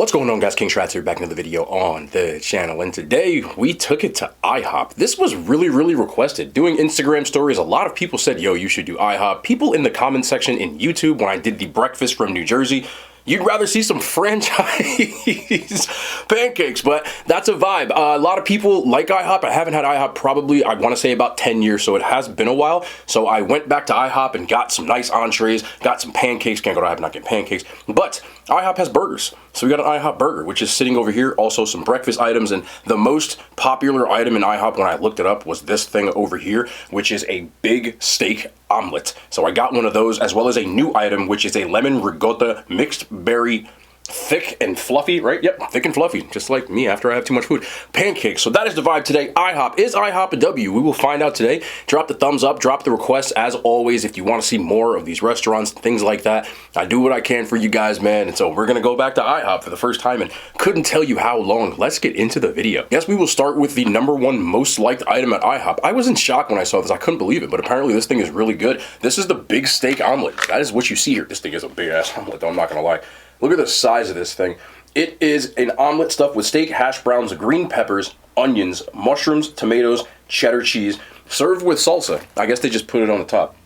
What's going on, guys? King Shrats here, back into the video on the channel, and today we took it to IHOP. This was really requested. Doing Instagram stories, a lot of people said, yo, you should do IHOP. People in the comment section in YouTube, when I did the breakfast from New Jersey, you'd rather see some franchise pancakes, but that's a vibe. A lot of people like IHOP. I haven't had IHOP probably, I want to say about 10 years, so it has been a while. So I went back to IHOP and got some nice entrees, got some pancakes. Can't go to IHOP not get pancakes, but IHOP has burgers. So we got an IHOP burger, which is sitting over here. Also some breakfast items, and the most popular item in IHOP when I looked it up was this thing over here, which is a big steak omelet. So I got one of those, as well as a new item, which is a lemon ricotta mixed berry, thick and fluffy, right? Yep, thick and fluffy, just like me after I have too much food. Pancakes. So that is the vibe today. IHOP. Is IHOP a W? We will find out today. Drop the thumbs up, drop the requests, as always, if you want to see more of these restaurants, things like that. I do what I can for you guys, man, and so we're going to go back to IHOP for the first time, and couldn't tell you how long. Let's get into the video. Yes, we will start with the #1 most liked item at IHOP. I was in shock when I saw this. I couldn't believe it, but apparently this thing is really good. This is the big steak omelet. That is what you see here. This thing is a big-ass omelet, though, I'm not going to lie. Look at the size of this thing. It is an omelet stuffed with steak, hash browns, green peppers, onions, mushrooms, tomatoes, cheddar cheese, served with salsa. I guess they just put it on the top.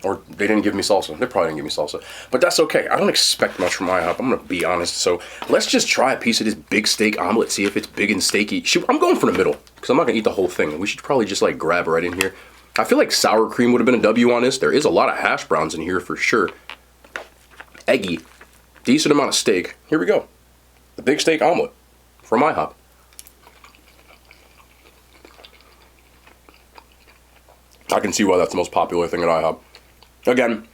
Or they didn't give me salsa. They probably didn't give me salsa. But that's okay. I don't expect much from IHOP. I'm going to be honest. So let's just try a piece of this big steak omelet, see if it's big and steaky. I'm going for the middle, because I'm not going to eat the whole thing. We should probably just like grab right in here. I feel like sour cream would have been a W on this. There is a lot of hash browns in here for sure. Eggy. Decent amount of steak. Here we go. The big steak omelet from IHOP. I can see why that's the most popular thing at IHOP. Again,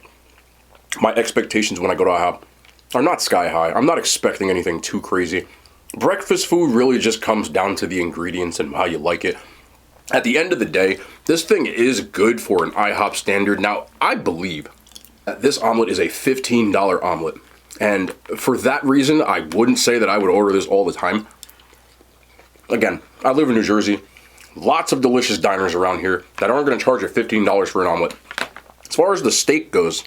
my expectations when I go to IHOP are not sky high. I'm not expecting anything too crazy. Breakfast food really just comes down to the ingredients and how you like it. At the end of the day, this thing is good for an IHOP standard. Now, I believe that this omelet is a $15 omelet. And for that reason, I wouldn't say that I would order this all the time. Again, I live in New Jersey. Lots of delicious diners around here that aren't going to charge you $15 for an omelet. As far as the steak goes,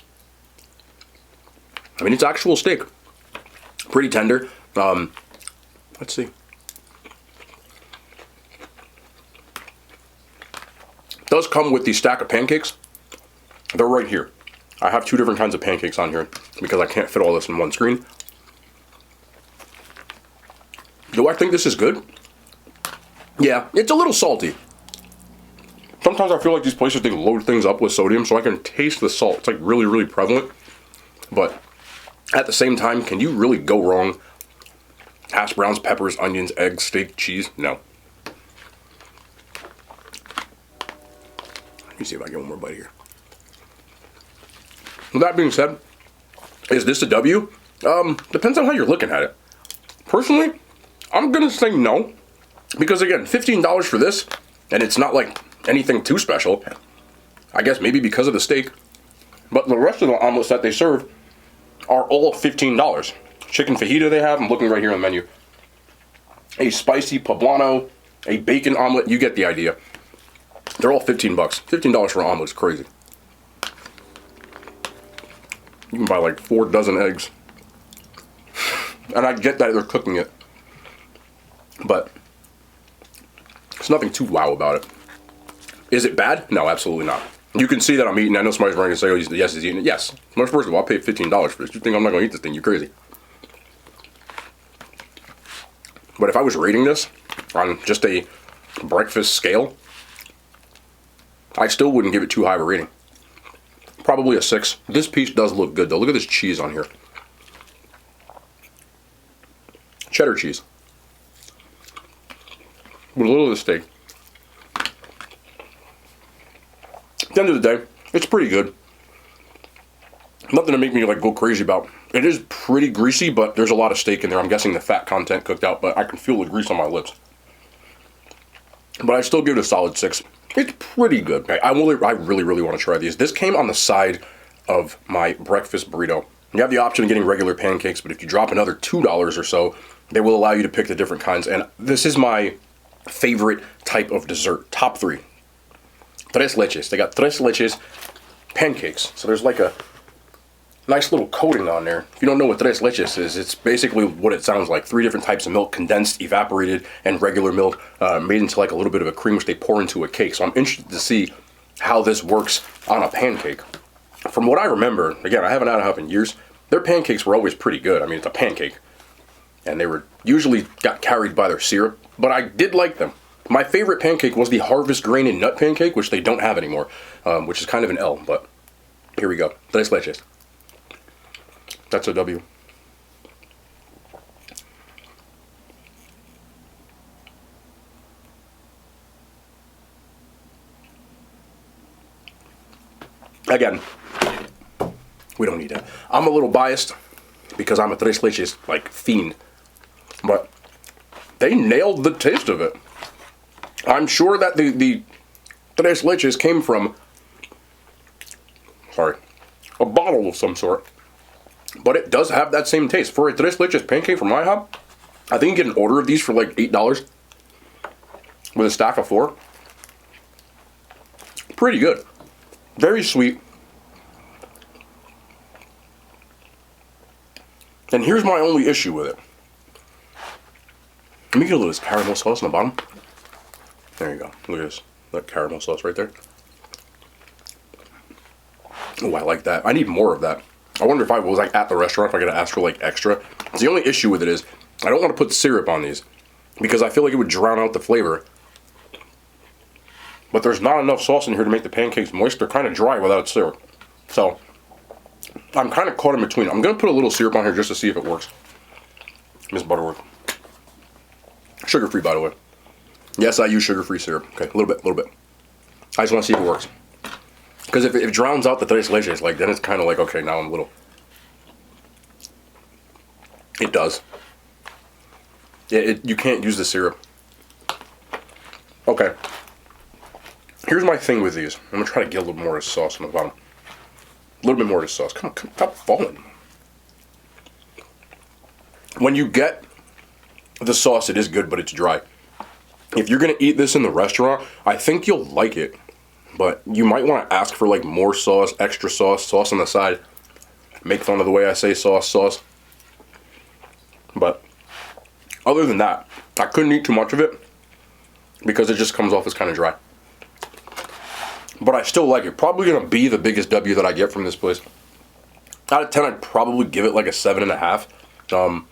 I mean, it's actual steak. Pretty tender. Let's see. It does come with the stack of pancakes. They're right here. I have two different kinds of pancakes on here because I can't fit all this in one screen. Do I think this is good? Yeah, it's a little salty. Sometimes I feel like these places, they load things up with sodium so I can taste the salt. It's like really prevalent. But at the same time, can you really go wrong? Hash browns, peppers, onions, eggs, steak, cheese? No. Let me see if I get one more bite here. With that being said, is this a W? Depends on how you're looking at it. Personally, I'm gonna say no. Because again, $15 for this, and it's not like anything too special. I guess maybe because of the steak. But the rest of the omelets that they serve are all $15. Chicken fajita they have, I'm looking right here on the menu. A spicy poblano, a bacon omelet, you get the idea. They're all 15 bucks. $15 for an omelet is crazy. You can buy like 4 dozen eggs. And I get that they're cooking it. But there's nothing too wow about it. Is it bad? No, absolutely not. You can see that I'm eating. I know somebody's going to say, oh, yes, he's eating it. Yes. First of all, I paid $15 for this. You think I'm not going to eat this thing? You're crazy. But if I was rating this on just a breakfast scale, I still wouldn't give it too high of a rating. Probably a 6. This piece does look good, though. Look at this cheese on here. Cheddar cheese. With a little of the steak. At the end of the day, it's pretty good. Nothing to make me like go crazy about. It is pretty greasy, but there's a lot of steak in there. I'm guessing the fat content cooked out, but I can feel the grease on my lips. But I still give it a solid 6. It's pretty good. I really want to try these. This came on the side of my breakfast burrito. You have the option of getting regular pancakes, but if you drop another $2 or so, they will allow you to pick the different kinds. And this is my favorite type of dessert. Top 3. Tres leches. They got tres leches pancakes. So there's like a Nice little coating on there. If you don't know what tres leches is, it's basically what it sounds like. 3 different types of milk, condensed, evaporated, and regular milk, made into like a little bit of a cream which they pour into a cake. So I'm interested to see how this works on a pancake. From what I remember, again, I haven't had IHOP in years, their pancakes were always pretty good. I mean, it's a pancake. And they were usually got carried by their syrup, but I did like them. My favorite pancake was the Harvest Grain and Nut pancake, which they don't have anymore, which is kind of an L, but here we go. Tres leches. That's a W. Again, we don't need that. I'm a little biased because I'm a tres leches like fiend, but they nailed the taste of it. I'm sure that the tres leches came from, a bottle of some sort. But it does have that same taste. For a tres leches pancake from IHOP, I think you get an order of these for like $8 with a stack of 4. Pretty good. Very sweet. And here's my only issue with it. Let me get a little of this caramel sauce on the bottom. There you go. Look at this. That caramel sauce right there. Oh, I like that. I need more of that. I wonder if I was like at the restaurant, if I gotta ask for like extra. The only issue with it is I don't want to put syrup on these because I feel like it would drown out the flavor. But there's not enough sauce in here to make the pancakes moist. They're kind of dry without syrup. So I'm kind of caught in between. I'm gonna put a little syrup on here just to see if it works. Miss Butterworth. Sugar-free, by the way. Yes, I use sugar-free syrup. Okay, a little bit. I just want to see if it works. Because if it drowns out the tres leches, like, then it's kind of like, okay, now I'm a little... It does. You can't use the syrup. Okay. Here's my thing with these. I'm going to try to get a little more of the sauce on the bottom. A little bit more of the sauce. Come on, stop falling. When you get the sauce, it is good, but it's dry. If you're going to eat this in the restaurant, I think you'll like it. But you might want to ask for like more sauce, extra sauce, sauce on the side. Make fun of the way I say sauce. But other than that, I couldn't eat too much of it because it just comes off as kind of dry. But I still like it. Probably going to be the biggest W that I get from this place. Out of 10, I'd probably give it like a 7.5.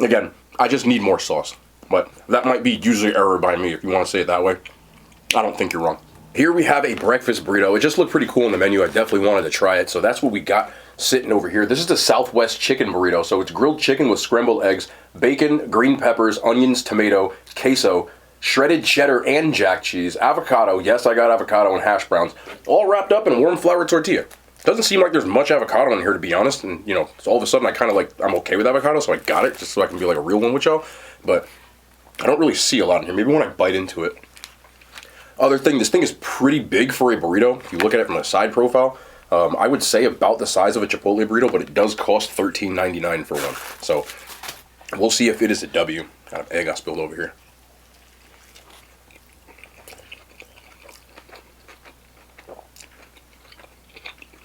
Again, I just need more sauce. But that might be usually error by me if you want to say it that way. I don't think you're wrong. Here we have a breakfast burrito. It just looked pretty cool on the menu. I definitely wanted to try it. So that's what we got sitting over here. This is the Southwest chicken burrito. So it's grilled chicken with scrambled eggs, bacon, green peppers, onions, tomato, queso, shredded cheddar and jack cheese, avocado. Yes, I got avocado and hash browns. All wrapped up in a warm flour tortilla. Doesn't seem like there's much avocado in here, to be honest. And, you know, so all of a sudden I kind of like, I'm okay with avocado. So I got it just so I can be like a real one with y'all. But I don't really see a lot in here. Maybe when I bite into it. Other thing, this thing is pretty big for a burrito. If you look at it from the side profile, I would say about the size of a Chipotle burrito, but it does cost $13.99 for one. So we'll see if it is a W. Got an egg I spilled over here.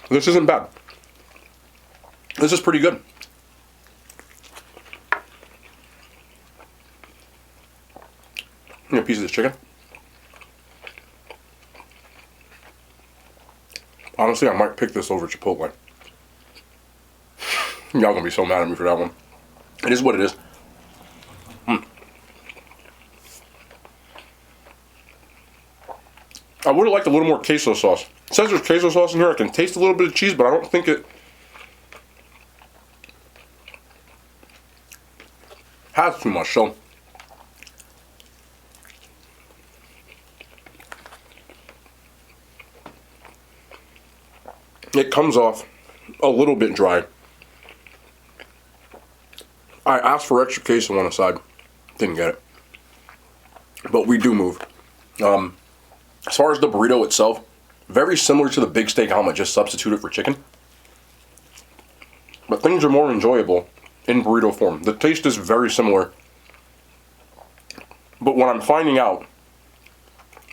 This isn't bad. This is pretty good. A piece of this chicken. Honestly, I might pick this over Chipotle. Y'all gonna be so mad at me for that one. It is what it is. I would have liked a little more queso sauce. It says there's queso sauce in here. I can taste a little bit of cheese, but I don't think it has too much. So it comes off a little bit dry. I asked for extra queso on the side. Didn't get it. But we do move. As far as the burrito itself, very similar to the big steak omelet, just substitute it for chicken. But things are more enjoyable in burrito form. The taste is very similar. But what I'm finding out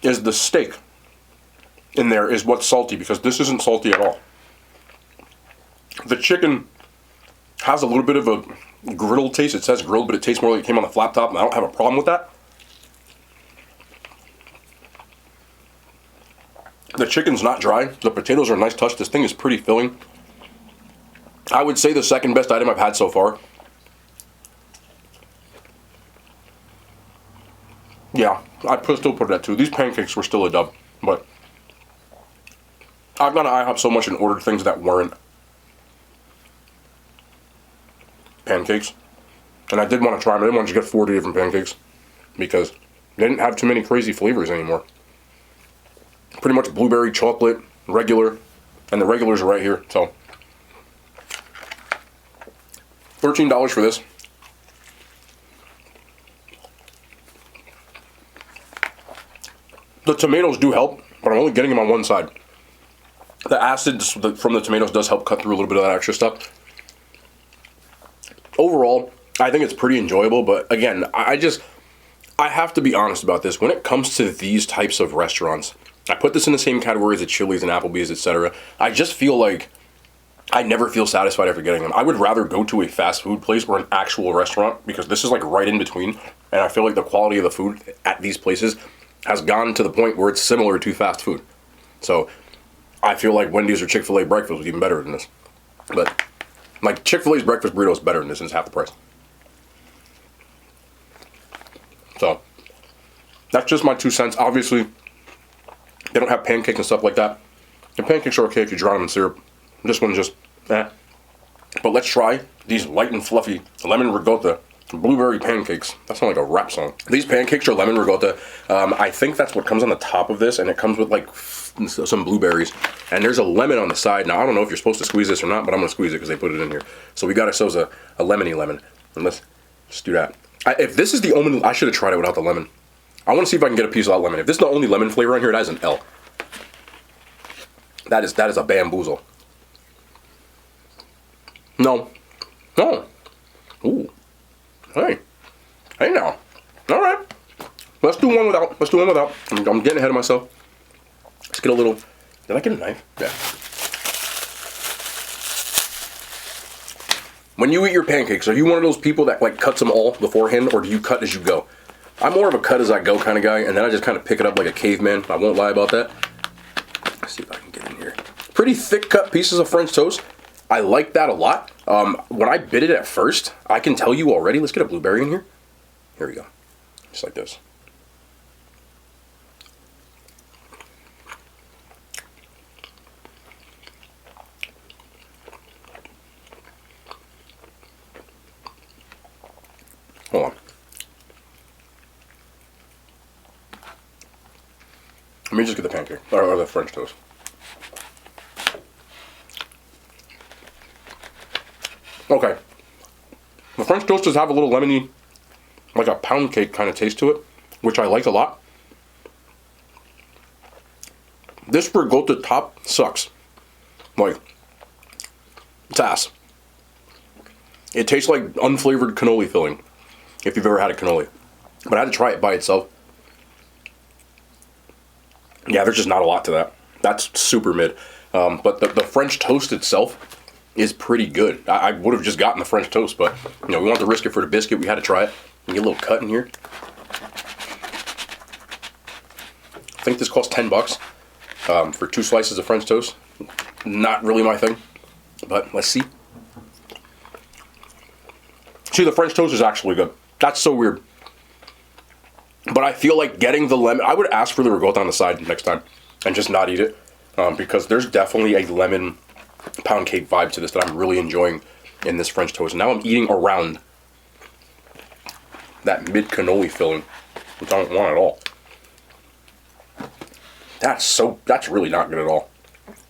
is the steak in there is what's salty, because this isn't salty at all. The chicken has a little bit of a griddle taste. It says grilled, but it tastes more like it came on the flat top, and I don't have a problem with that. The chicken's not dry. The potatoes are a nice touch. This thing is pretty filling. I would say the second best item I've had so far. Yeah, I'd still put it at 2. These pancakes were still a dub, but I've gone to IHOP so much and ordered things that weren't pancakes. And I did want to try them. I didn't want to get 40 different pancakes because they didn't have too many crazy flavors anymore. Pretty much blueberry, chocolate, regular, and the regulars are right here. So $13 for this. The tomatoes do help, but I'm only getting them on one side. The acid from the tomatoes does help cut through a little bit of that extra stuff. Overall, I think it's pretty enjoyable, but again, I have to be honest about this. When it comes to these types of restaurants, I put this in the same category as the Chili's and Applebee's, etc. I just feel like I never feel satisfied after getting them. I would rather go to a fast food place or an actual restaurant because this is like right in between, and I feel like the quality of the food at these places has gone to the point where it's similar to fast food. So I feel like Wendy's or Chick-fil-A breakfast was even better than this. But like Chick-fil-A's breakfast burrito is better than this and it's half the price. So that's just my 2 cents. Obviously, they don't have pancakes and stuff like that. The pancakes are okay if you drown them in syrup. This one's just eh. But let's try these light and fluffy lemon ricotta blueberry pancakes. That sounds like a rap song. These pancakes are lemon ricotta. I think that's what comes on the top of this, and it comes with like some blueberries. And there's a lemon on the side. Now, I don't know if you're supposed to squeeze this or not, but I'm going to squeeze it because they put it in here. So we got ourselves a lemony lemon. And let's just do that. If this is the only, I should have tried it without the lemon. I want to see if I can get a piece without lemon. If this is the only lemon flavor on here, that is an L. That is a bamboozle. No. No. Ooh. Hey. Hey now. All right. Let's do one without. Let's do one without. I'm getting ahead of myself. Let's get a little. Did I get a knife? Yeah. When you eat your pancakes, are you one of those people that like cuts them all beforehand, or do you cut as you go? I'm more of a cut as I go kind of guy, and then I just kind of pick it up like a caveman. I won't lie about that. Let's see if I can get in here. Pretty thick cut pieces of French toast. I like that a lot. When I bit it at first, I can tell you already. Let's get a blueberry in here. Here we go. Just like this. Hold on. Let me just get the pancake, or the French toast. Okay. The French toast does have a little lemony, like a pound cake kind of taste to it, which I like a lot. This ricotta top sucks. Like, it's ass. It tastes like unflavored cannoli filling, if you've ever had a cannoli. But I had to try it by itself. Yeah, there's just not a lot to that. That's super mid. But the French toast itself is pretty good. I would have just gotten the French toast, but you know, we want to risk it for the biscuit. We had to try it. Get a little cut in here. I think this costs $10 for 2 slices of French toast. Not really my thing, but let's see. See, the French toast is actually good. That's so weird. But I feel like getting the lemon, I would ask for the ricotta on the side next time and just not eat it because there's definitely a lemon pound cake vibe to this that I'm really enjoying in this French toast. Now I'm eating around that mid cannoli filling, which I don't want at all. That's really not good at all.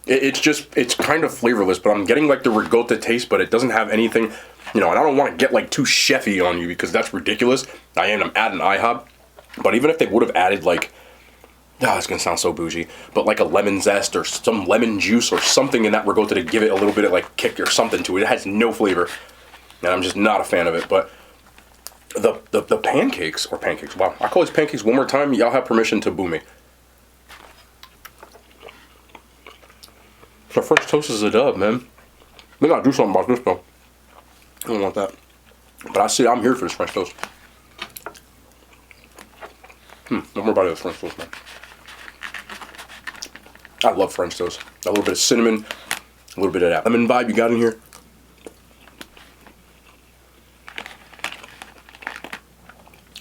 It's kind of flavorless, but I'm getting like the ricotta taste, but it doesn't have anything, you know, and I don't want to get like too chefy on you because that's ridiculous. I'm at an IHOP, but even if they would have added like, it's gonna sound so bougie, but like a lemon zest or some lemon juice or something in that ricotta to give it a little bit of like kick or something to it. It has no flavor, and I'm just not a fan of it. But the pancakes, wow, I call these pancakes one more time. Y'all have permission to boo me. The French toast is a dub, man. They gotta do something about this though. I don't want that. But I see I'm here for this French toast. No more about this French toast, man. I love French toast. A little bit of cinnamon, a little bit of that lemon vibe you got in here.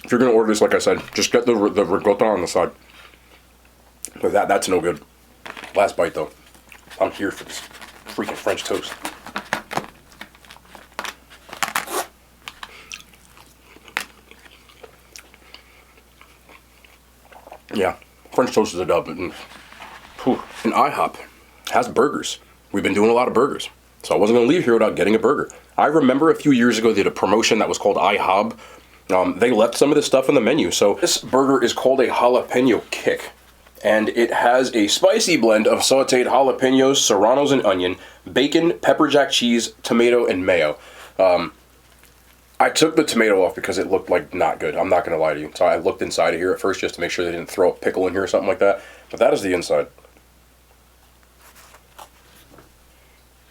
If you're gonna order this, like I said, just get the ricotta on the side. But that's no good. Last bite though. I'm here for this freaking French toast. Yeah, French toast is a dub. And IHOP has burgers. We've been doing a lot of burgers. So I wasn't going to leave here without getting a burger. I remember a few years ago they did a promotion that was called IHOP. They left some of this stuff in the menu. So this burger is called a jalapeno kick. And it has a spicy blend of sauteed jalapenos, serranos and onion, bacon, pepper jack cheese, tomato, and mayo. I took the tomato off because it looked like not good. I'm not going to lie to you. So I looked inside of here at first just to make sure they didn't throw a pickle in here or something like that. But that is the inside.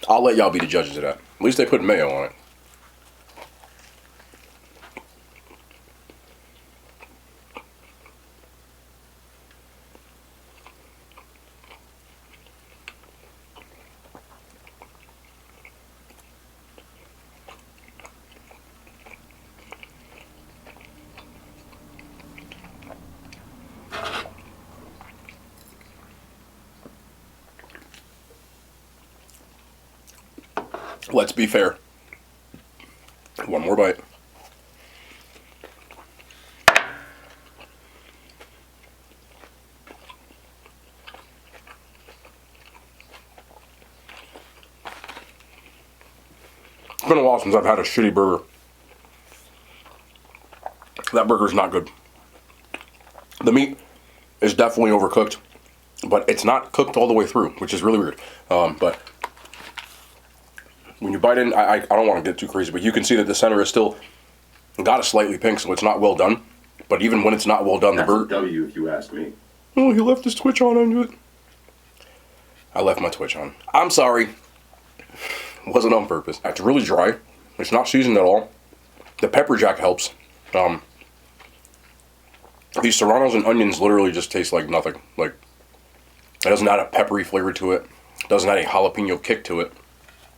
I'll let y'all be the judges of that. At least they put mayo on it. Let's be fair. One more bite. It's been a while since I've had a shitty burger. That burger's not good. The meat is definitely overcooked, but it's not cooked all the way through, which is really weird. But when you bite in, I don't want to get too crazy, but you can see that the center is still got a slightly pink, so it's not well done. But even when it's not well done, That's the burger... a W if you ask me. Oh, he left his Twitch on into it. I left my Twitch on. I'm sorry. It wasn't on purpose. It's really dry. It's not seasoned at all. The pepper jack helps. These serranos and onions literally just taste like nothing. Like, it doesn't add a peppery flavor to it. It doesn't add a jalapeno kick to it.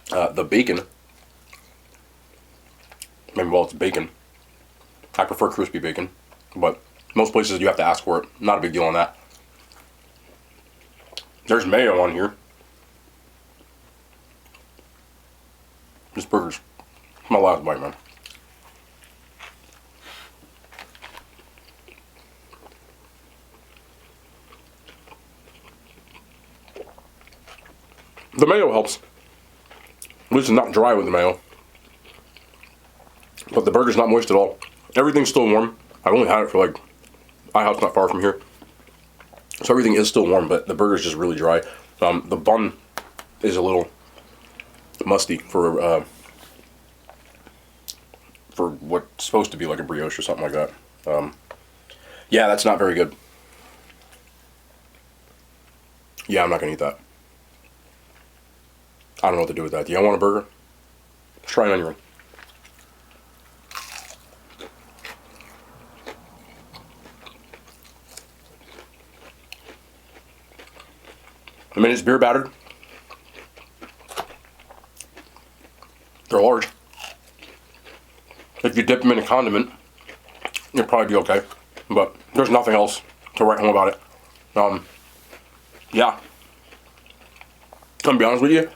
The bacon. Maybe, well, it's bacon. I prefer crispy bacon. But most places you have to ask for it. Not a big deal on that. There's mayo on here. This burger's my last bite, man. The mayo helps. At least it's not dry with the mayo. But the burger's not moist at all. Everything's still warm. I've only had it for like... IHOP's not far from here. So everything is still warm, but the burger's just really dry. The bun is a little musty for what's supposed to be like a brioche or something like that. Yeah, that's not very good. Yeah, I'm not gonna eat that. I don't know what to do with that. Do y'all want a burger? Let's try an onion ring. I mean, it's beer battered. They're large. If you dip them in a condiment, you'll probably be okay. But there's nothing else to write home about it. Yeah. I'm gonna be honest with you.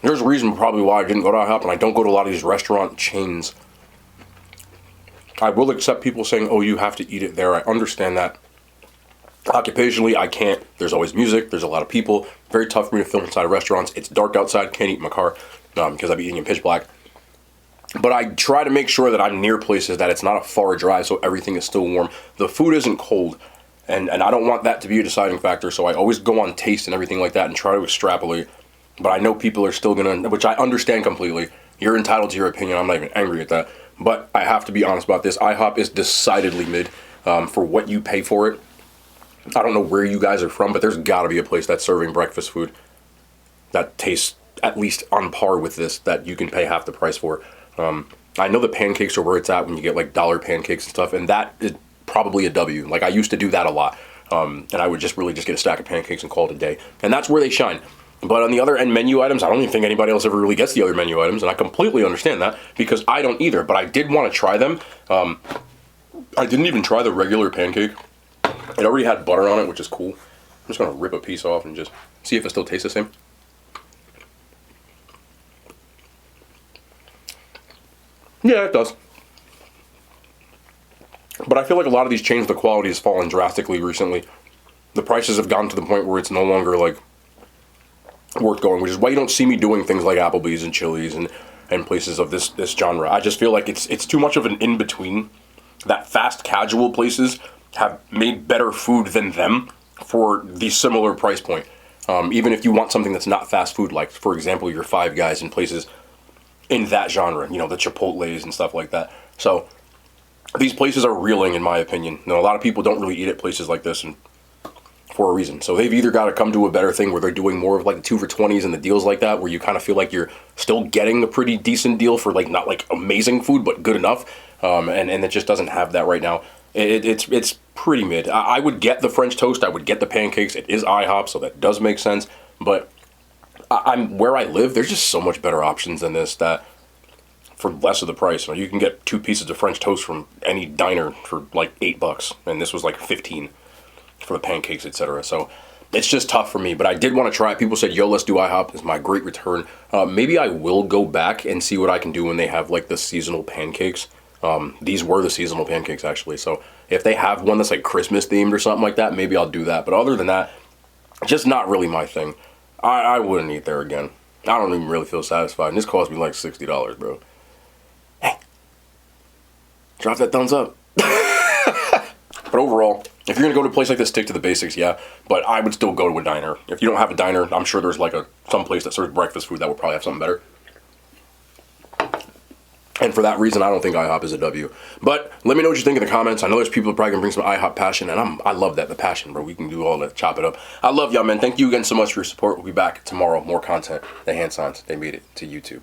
There's a reason probably why I didn't go to IHOP and I don't go to a lot of these restaurant chains. I will accept people saying, oh, you have to eat it there. I understand that. Occupationally, I can't. There's always music. There's a lot of people. Very tough for me to film inside of restaurants. It's dark outside. Can't eat in my car because I'd be eating in pitch black. But I try to make sure that I'm near places that it's not a far drive, so everything is still warm. The food isn't cold, and I don't want that to be a deciding factor, so I always go on taste and everything like that and try to extrapolate. But I know people are still going to, which I understand completely. You're entitled to your opinion. I'm not even angry at that. But I have to be honest about this. IHOP is decidedly mid for what you pay for it. I don't know where you guys are from, but there's got to be a place that's serving breakfast food that tastes at least on par with this that you can pay half the price for. I know the pancakes are where it's at when you get like dollar pancakes and stuff, and that is probably a W. Like I used to do that a lot, and I would just really just get a stack of pancakes and call it a day, and that's where they shine. But on the other end menu items, I don't even think anybody else ever really gets the other menu items, and I completely understand that because I don't either. But I did want to try them. I didn't even try the regular pancake. It already had butter on it, which is cool. I'm just gonna rip a piece off and just see if it still tastes the same. Yeah, it does. But I feel like a lot of these chains, the quality has fallen drastically recently. The prices have gotten to the point where it's no longer like worth going, which is why you don't see me doing things like Applebee's and Chili's and places of this genre. I just feel like it's too much of an in-between. That fast casual places have made better food than them for the similar price point. Even if you want something that's not fast food, like for example your Five Guys and places in that genre, you know, the Chipotles and stuff like that. So these places are reeling, in my opinion. You know, a lot of people don't really eat at places like this, and for a reason. So they've either got to come to a better thing where they're doing more of like the 2 for $20s and the deals like that, where you kind of feel like you're still getting a pretty decent deal for like not like amazing food, but good enough. And it just doesn't have that right now. It's pretty mid. I would get the French toast. I would get the pancakes. It is IHOP, so that does make sense. But I'm where I live, there's just so much better options than this that for less of the price. You can get 2 pieces of French toast from any diner for like $8, and this was like 15 for the pancakes, etc. So it's just tough for me, but I did want to try it. People said, yo, let's do IHOP. It's my great return. Maybe I will go back and see what I can do when they have like the seasonal pancakes. These were the seasonal pancakes actually. So if they have one that's like Christmas themed or something like that, maybe I'll do that. But other than that, just not really my thing. I wouldn't eat there again. I don't even really feel satisfied. And this cost me like $60, bro. Hey, drop that thumbs up. But overall, if you're gonna go to a place like this, stick to the basics, yeah. But I would still go to a diner. If you don't have a diner, I'm sure there's like some place that serves breakfast food that would probably have something better. And for that reason, I don't think IHOP is a W. But let me know what you think in the comments. I know there's people who probably gonna bring some IHOP passion, and I love that, the passion, bro. We can do all that, chop it up. I love y'all, man. Thank you again so much for your support. We'll be back tomorrow. More content. The hand signs, they made it to YouTube.